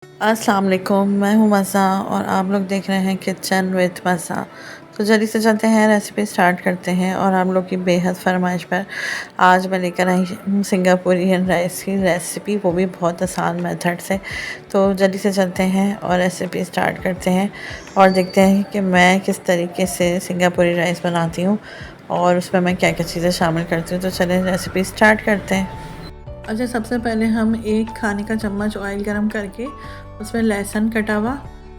अस्सलाम वालेकुम, मैं हूँ मज़ा और आप लोग देख रहे हैं किचन विद मज़ा। तो जल्दी से चलते हैं, रेसिपी स्टार्ट करते हैं। और आप लोग की बेहद फरमाइश पर आज मैं लेकर आई हूँ सिंगापुरियन राइस की रेसिपी, वो भी बहुत आसान मेथड से। तो जल्दी से चलते हैं और रेसिपी स्टार्ट करते हैं और देखते हैं कि मैं किस तरीके से सिंगापुरी राइस बनाती हूँ और उसमें मैं क्या क्या चीज़ें शामिल करती हूँ। तो चलें रेसिपी स्टार्ट करते हैं। अच्छा, सबसे पहले हम एक खाने का चम्मच ऑयल गरम करके उसमें लहसुन कटा हुआ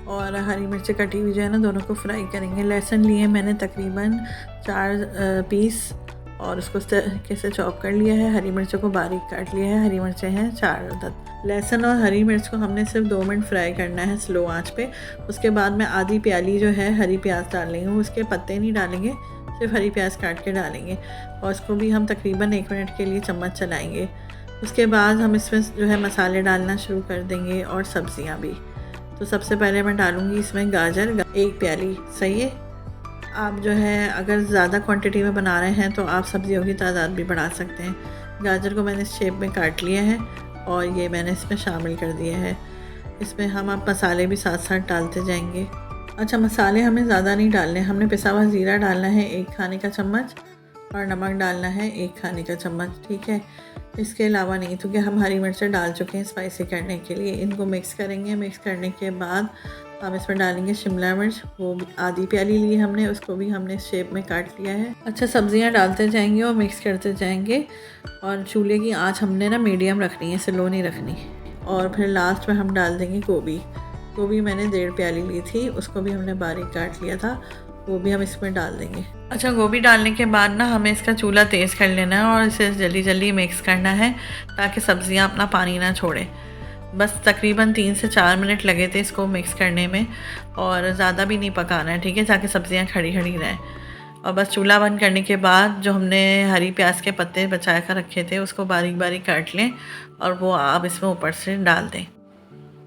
और हरी मिर्च कटी हुई जो है ना, दोनों को फ्राई करेंगे। लहसुन लिए मैंने तकरीबन 4 पीस और उसको इस तरीके से चॉप कर लिया है। हरी मिर्चों को बारीक काट लिया है। हरी मिर्चें हैं 4 अदद। लहसुन और हरी मिर्च को हमने सिर्फ 2 मिनट फ्राई करना है स्लो आंच पे। उसके बाद मैं आधी प्याली जो है हरी प्याज डाल लेंगे। उसके पत्ते नहीं डालेंगे, सिर्फ हरी प्याज काट के डालेंगे और उसको भी हम तकरीबन 1 मिनट के लिए चम्मच चलाएँगे। उसके बाद हम इसमें जो है मसाले डालना शुरू कर देंगे और सब्जियां भी। तो सबसे पहले मैं डालूँगी इसमें गाजर 1 प्याली, सही है। आप जो है अगर ज़्यादा क्वांटिटी में बना रहे हैं तो आप सब्जियों की तादाद भी बढ़ा सकते हैं। गाजर को मैंने इस शेप में काट लिया है और ये मैंने इसमें शामिल कर दिया है। इसमें हम अब मसाले भी साथ साथ डालते जाएंगे। अच्छा, मसाले हमें ज़्यादा नहीं डालने। हमने पिसा हुआ ज़ीरा डालना है 1 खाने का चम्मच और नमक डालना है 1 खाने का चम्मच, ठीक है। इसके अलावा नहीं, क्योंकि हम हरी मिर्चें डाल चुके हैं स्पाइसी करने के लिए। इनको मिक्स करेंगे। मिक्स करने के बाद हम इसमें डालेंगे शिमला मिर्च, वो आधी प्याली ली हमने, उसको भी हमने इस शेप में काट लिया है। अच्छा, सब्जियां डालते जाएंगे और मिक्स करते जाएंगे और चूल्हे की आंच हमने ना मीडियम रखनी है, स्लो नहीं रखनी। और फिर लास्ट में हम डाल देंगे गोभी मैंने 1.5 प्याली ली थी, उसको भी हमने बारीक काट लिया था, वो भी हम इसमें डाल देंगे। अच्छा, गोभी डालने के बाद ना हमें इसका चूल्हा तेज़ कर लेना है और इसे जल्दी जल्दी मिक्स करना है ताकि सब्जियां अपना पानी ना छोड़ें। बस तकरीबन 3 से 4 मिनट लगे थे इसको मिक्स करने में और ज़्यादा भी नहीं पकाना है, ठीक है, ताकि सब्जियां खड़ी खड़ी रहें। और बस चूल्हा बंद करने के बाद जो हमने हरी प्याज के पत्ते बचा कर रखे थे उसको बारीक बारीक काट लें और वो आप इसमें ऊपर से डाल दें।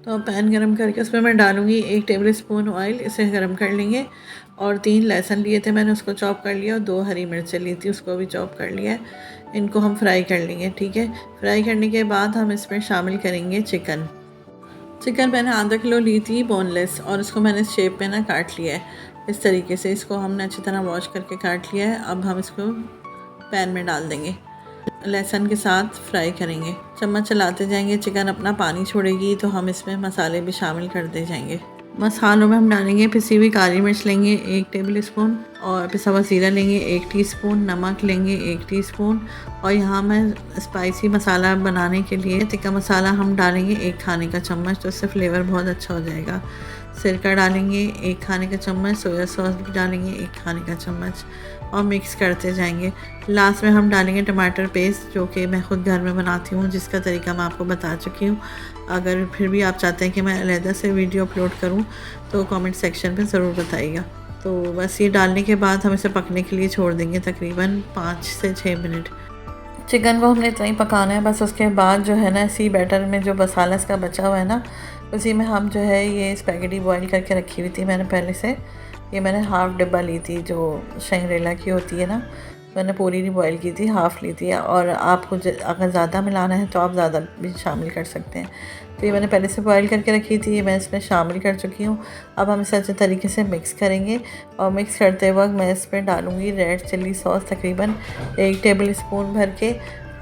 तो अब पैन गरम करके उसमें मैं डालूँगी 1 टेबल स्पून ऑयल, इसे गरम कर लेंगे। और 3 लहसुन लिए थे मैंने, उसको चॉप कर लिया और 2 हरी मिर्चें ली थी, उसको भी चॉप कर लिया है। इनको हम फ्राई कर लेंगे, ठीक है। फ्राई करने के बाद हम इसमें शामिल करेंगे चिकन। मैंने आधा किलो ली थी बोनलेस और इसको मैंने इस शेप में ना काट लिया है इस तरीके से। इसको हमने अच्छी तरह वॉश करके काट लिया है। अब हम इसको पैन में डाल देंगे, लहसुन के साथ फ्राई करेंगे। चम्मच चलाते जाएंगे, चिकन अपना पानी छोड़ेगी तो हम इसमें मसाले भी शामिल करते जाएंगे। मसालों में हम डालेंगे पिसी हुई काली मिर्च लेंगे 1 टेबल स्पून और पिसा हुआ ज़ीरा लेंगे 1 टीस्पून, नमक लेंगे 1 टीस्पून और यहाँ मैं स्पाइसी मसाला बनाने के लिए टिक्का मसाला हम डालेंगे 1 खाने का चम्मच, तो उससे फ्लेवर बहुत अच्छा हो जाएगा। सिरका डालेंगे 1 खाने का चम्मच, सोया सॉस भी डालेंगे 1 खाने का चम्मच और मिक्स करते जाएंगे। लास्ट में हम डालेंगे टमाटर पेस्ट, जो कि मैं ख़ुद घर में बनाती हूँ, जिसका तरीका मैं आपको बता चुकी हूँ। अगर फिर भी आप चाहते हैं कि मैं अलहदा से वीडियो अपलोड करूँ तो कमेंट सेक्शन पे ज़रूर बताइएगा। तो बस ये डालने के बाद हम इसे पकने के लिए छोड़ देंगे तकरीबन 5 से 6 मिनट। चिकन को हमने इतना ही पकाना है बस। उसके बाद जो है ना, इसी बैटर में जो मसाला इसका बचा हुआ है ना, उसी में हम जो है ये स्पैगेटी बॉईल करके रखी हुई थी मैंने पहले से। ये मैंने हाफ़ डिब्बा ली थी, जो शंग्रीला की होती है ना, मैंने पूरी नहीं बॉईल की थी, हाफ़ ली थी। और आपको अगर ज़्यादा मिलाना है तो आप ज़्यादा भी शामिल कर सकते हैं। तो ये मैंने पहले से बॉईल करके रखी थी, ये मैं इसमें शामिल कर चुकी हूँ। अब हम इसे अच्छे तरीके से मिक्स करेंगे और मिक्स करते वक्त मैं इसमें डालूँगी रेड चिल्ली सॉस तकरीबन 1 टेबल स्पून भर के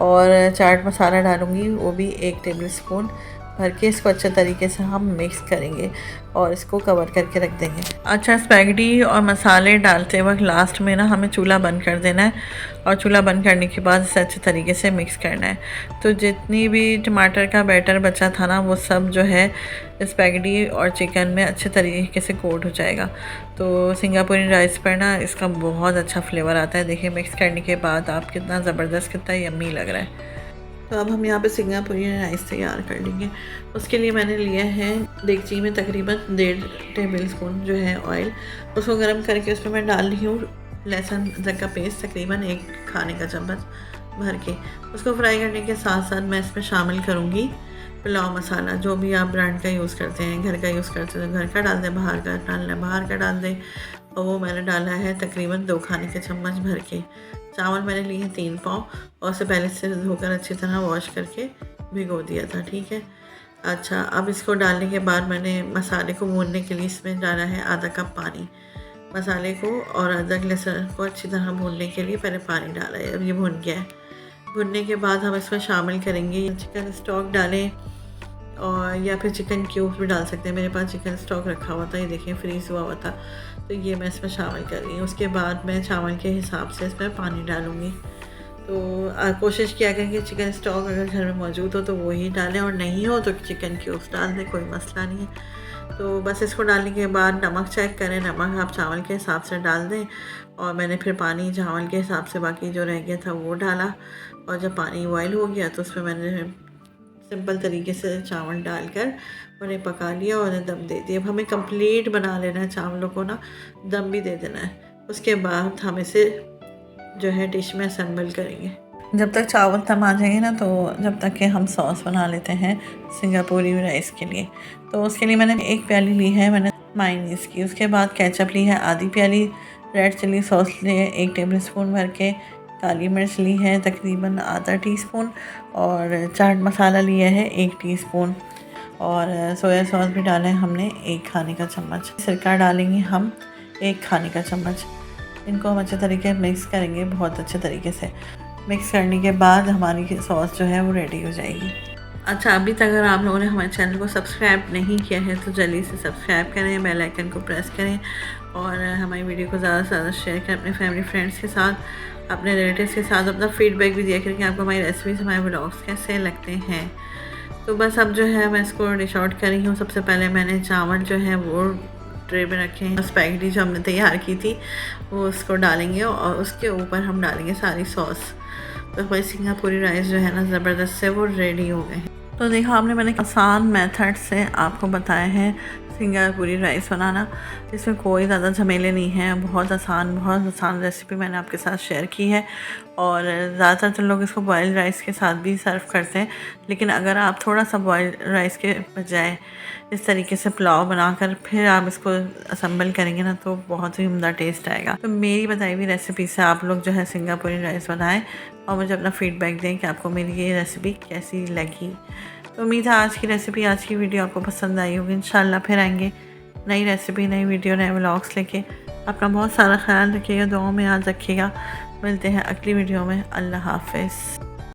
और चाट मसाला डालूँगी, वो भी 1 टेबल स्पून भर के। इसको अच्छे तरीके से हम मिक्स करेंगे और इसको कवर करके रख देंगे। अच्छा, स्पैगेटी और मसाले डालते वक्त लास्ट में ना हमें चूल्हा बंद कर देना है और चूल्हा बंद करने के बाद इसे अच्छे तरीके से मिक्स करना है। तो जितनी भी टमाटर का बैटर बचा था ना, वो सब जो है स्पैगेटी और चिकन में अच्छे तरीके से कोट हो जाएगा। तो सिंगापुरी राइस पर ना इसका बहुत अच्छा फ्लेवर आता है। देखिए मिक्स करने के बाद आप कितना ज़बरदस्त, कितना यम्मी लग रहा है। तो अब हम यहाँ पे सिंगापुरी राइस तैयार कर लेंगे। उसके लिए मैंने लिया है देगची में तकरीबन 1.5 टेबल स्पून जो है ऑयल, उसको गर्म करके उसमें मैं डाल रही हूँ लहसुन अदरक का पेस्ट तकरीबन 1 खाने का चम्मच भर के। उसको फ्राई करने के साथ साथ मैं इसमें शामिल करूँगी पुलाव मसाला, जो भी आप ब्रांड का यूज़ करते हैं, घर का यूज़ करते हैं तो घर का डाल दें, बाहर का डालना है बाहर का डाल दें। और वो मैंने डाला है तकरीबन 2 खाने के चम्मच भर के। चावल मैंने लिए हैं 3 पाव और उसे पहले से धोकर अच्छी तरह वॉश करके भिगो दिया था, ठीक है। अच्छा, अब इसको डालने के बाद मैंने मसाले को भूनने के लिए इसमें डाला है आधा कप पानी। मसाले को और अदरक लहसुन को अच्छी तरह भूनने के लिए पहले पानी डाला है, अब ये भुन गया है। भुनने के बाद हम इसमें शामिल करेंगे चिकन स्टॉक डालें और या फिर चिकन क्यूब्स भी डाल सकते हैं। मेरे पास चिकन स्टॉक रखा हुआ था, ये देखिए फ्रीज़ हुआ हुआ था, तो ये मैं इसमें शामिल कर रही हूँ। उसके बाद मैं चावल के हिसाब से इसमें पानी डालूँगी। तो कोशिश किया करें कि चिकन स्टॉक अगर घर में मौजूद हो तो वही डालें, और नहीं हो तो चिकन क्यूब्स डाल दें, कोई मसला नहीं है। तो बस इसको डालने के बाद नमक चेक करें, नमक आप चावल के हिसाब से डाल दें। और मैंने फिर पानी चावल के हिसाब से बाकी जो रह गया था वो डाला, और जब पानी बॉयल हो गया तो उसमें मैंने सिंपल तरीके से चावल डालकर उन्हें पका लिया और उन्हें दम दे दिया। अब हमें कंप्लीट बना लेना है चावलों को ना, दम भी दे देना है। उसके बाद हम इसे जो है डिश में असेंबल करेंगे। जब तक चावल दम आ जाएंगे ना, तो जब तक कि हम सॉस बना लेते हैं सिंगापुरी राइस के लिए। तो उसके लिए मैंने एक प्याली ली है मैंने मायोनीज़ की, उसके बाद केचप ली है आधी प्याली, रेड चिली सॉस ली है 1 टेबलस्पून भर के, काली मिर्च ली है तकरीबन आधा टीस्पून, और चाट मसाला लिया है 1 टीस्पून, और सोया सॉस भी डाला है हमने 1 खाने का चम्मच। सिरका डालेंगे हम 1 खाने का चम्मच। इनको हम अच्छे तरीके मिक्स करेंगे, बहुत अच्छे तरीके से मिक्स करने के बाद हमारी सॉस जो है वो रेडी हो जाएगी। अच्छा, अभी तक अगर आप लोगों ने हमारे चैनल को सब्सक्राइब नहीं किया है तो जल्दी से सब्सक्राइब करें, बेल आइकन को प्रेस करें, और हमारी वीडियो को ज़्यादा से ज़्यादा शेयर करें अपने फैमिली फ्रेंड्स के साथ, अपने रिलेटिव्स के साथ। अपना फीडबैक भी दिया करें कि आपको हमारी रेसिपीज़, हमारे व्लॉग्स कैसे लगते हैं। तो बस अब जो है मैं इसको डिश आउट कर रही हूँ। सबसे पहले मैंने चावल जो है वो ट्रे में रखे हैं, स्पैगेटी जो हमने तैयार की थी वो उसको डालेंगे, और उसके ऊपर हम डालेंगे सारी सॉस। तो हमारी सिंगापुरी राइस जो है ना ज़बरदस्त से वो रेडी हो गए हैं। तो देखा आपने, मैंने आसान मेथड से आपको बताया है सिंगापुरी राइस बनाना, जिसमें कोई ज़्यादा झमेले नहीं हैं। बहुत आसान रेसिपी मैंने आपके साथ शेयर की है। और ज़्यादातर लोग इसको बॉयल राइस के साथ भी सर्व करते हैं, लेकिन अगर आप थोड़ा सा बॉयल राइस के बजाय इस तरीके से पुलाव बनाकर फिर आप इसको असम्बल करेंगे ना, तो बहुत ही उम्दा टेस्ट आएगा। तो मेरी बताई हुई रेसिपी से आप लोग जो है सिंगापुरी राइस बनाएं और मुझे अपना फीडबैक दें कि आपको मेरी ये रेसिपी कैसी लगी। तो उम्मीद है आज की रेसिपी, आज की वीडियो आपको पसंद आई होगी। इंशाल्लाह फिर आएंगे नई रेसिपी, नई वीडियो, नए व्लॉग्स लेके। अपना बहुत सारा ख्याल रखिएगा, दुआओं में याद रखिएगा। मिलते हैं अगली वीडियो में। अल्लाह हाफ़िज़।